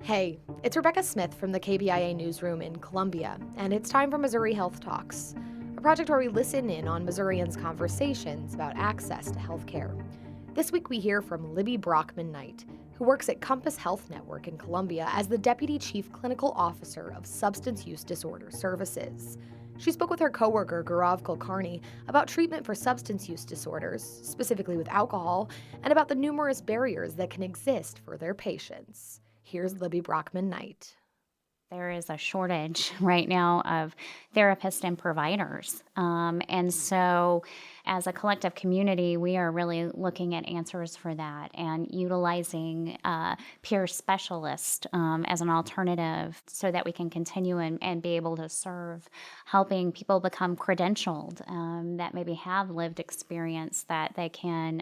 Hey, it's Rebecca Smith from the KBIA newsroom in Columbia, and it's time for Missouri Health Talks, a project where we listen in on Missourians' conversations about access to health care. This week we hear from Libby Brockman Knight, who works at Compass Health Network in Columbia as the Deputy Chief Clinical Officer of Substance Use Disorder Services. She spoke with her coworker, Gaurav Kulkarni, about treatment for substance use disorders, specifically with alcohol, and about the numerous barriers that can exist for their patients. Here's Libby Brockman Knight. There is a shortage right now of therapists and providers. And so, as a collective community, we are really looking at answers for that and utilizing peer specialists as an alternative so that we can continue and be able to serve, helping people become credentialed that maybe have lived experience that they can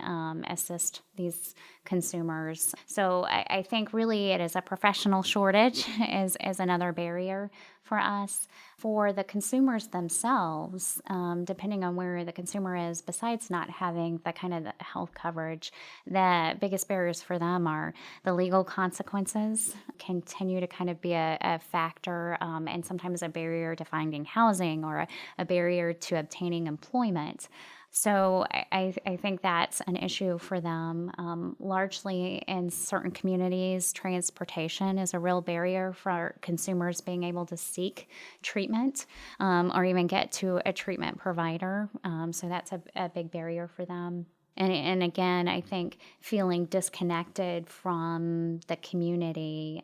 assist these consumers. So I think really it is a professional shortage is another barrier for us. For the consumers themselves, depending on where the consumer is, besides not having the kind of the health coverage, the biggest barriers for them are the legal consequences continue to kind of be a factor and sometimes a barrier to finding housing or a barrier to obtaining employment. So I think that's an issue for them. Largely in certain communities, transportation is a real barrier for consumers being able to seek treatment or even get to a treatment provider. So that's a big barrier for them. And again, I think feeling disconnected from the community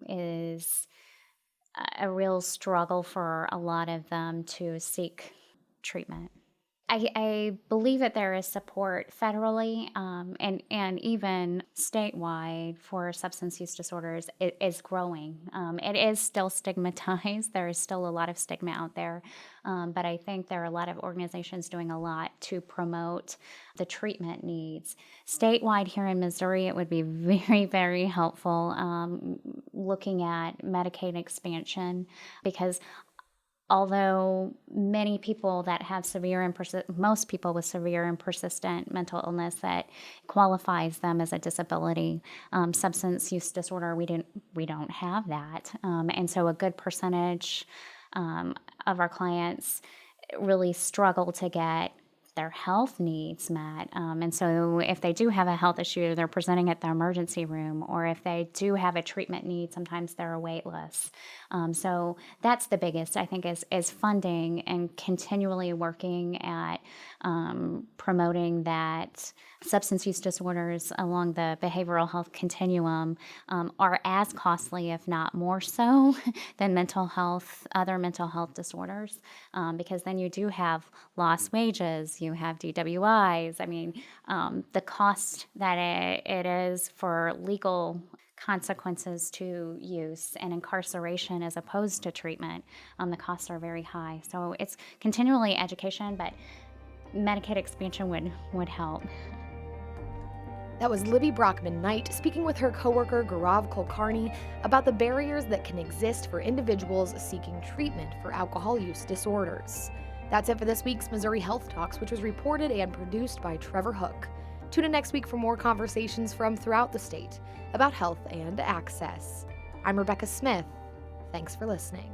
is a real struggle for a lot of them to seek treatment. I believe that there is support federally and even statewide for substance use disorders. It is growing. It is still stigmatized. There is still a lot of stigma out there. But I think there are a lot of organizations doing a lot to promote the treatment needs. Statewide here in Missouri, it would be very, very helpful looking at Medicaid expansion because although many people that have severe and most people with severe and persistent mental illness that qualifies them as a disability, substance use disorder, we don't have that, and so a good percentage of our clients really struggle to get their health needs met. And so if they do have a health issue, they're presenting at the emergency room, or if they do have a treatment need, sometimes they're a wait list. So that's the biggest, I think, is funding and continually working at promoting that substance use disorders along the behavioral health continuum are as costly, if not more so, than other mental health disorders, because then you do have lost wages, you have DWIs. I mean, the cost that it is for legal consequences to use and incarceration as opposed to treatment, the costs are very high. So it's continually education, but Medicaid expansion would help. That was Libby Brockman Knight speaking with her coworker Gaurav Kulkarni about the barriers that can exist for individuals seeking treatment for alcohol use disorders. That's it for this week's Missouri Health Talks, which was reported and produced by Trevor Hook. Tune in next week for more conversations from throughout the state about health and access. I'm Rebecca Smith. Thanks for listening.